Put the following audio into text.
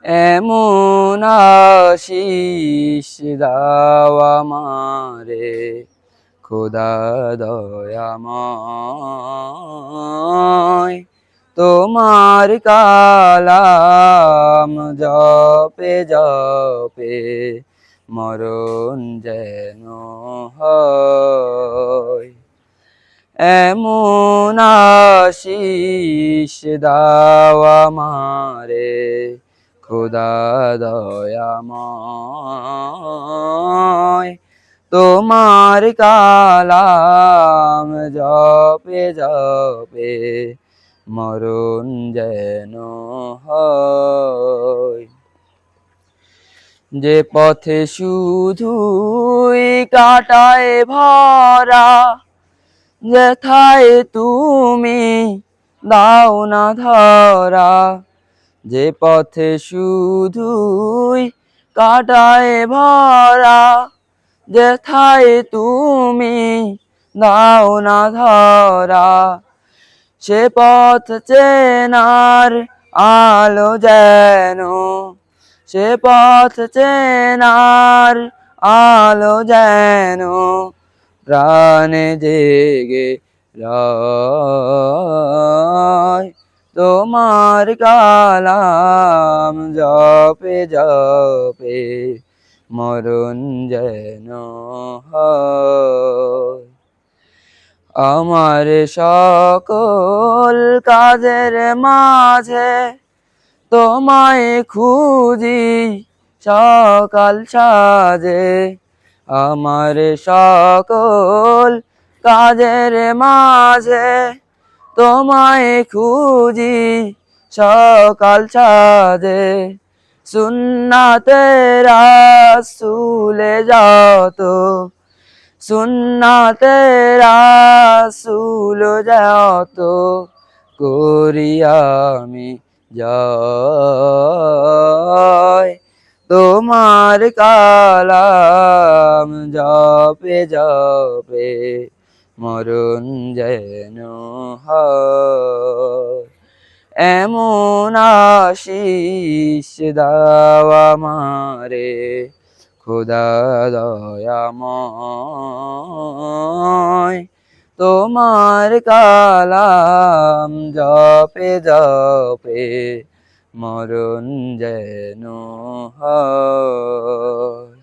এমন আশিস দাও আমারে খোদা দয়াময়, তোমার কালাম জপে জপে মরণ যেন হয়। এমন আশিস দাও আমারে খোদা দয়াময়, তোমার কালাম জপে জপে মরণ যেন হয়। যে পথে শুধুই কাটায় ভরা, যেথায় তুমি দাও না ধরা। যে পথে শুধুই কাটায় ভরা, যেথায় তুমি দাও না ধরা। সে পথ চেনার আলো যেন, সে পথ চেনার আলো যেন প্রাণে জেগে রয়। তোমার কালাম জপে জপে মরণ যেন হয়। আমার সকল কাজের মাঝে তোমায় খুঁজি সকাল সাজে। আমার সকল কাজের মাঝে তোমায় খুঁজি সকাল সাজে। সুন্নাতে রাসূলে যত, সুন্নাতে রাসূল যত করি আমি জয়। তোমার কালাম জপে জপে মরণ যেন হয়। এমন আশিস দাও আমারে খোদা দয়াময়, তোমার কালাম জপে জপে মরণ যেন হয়।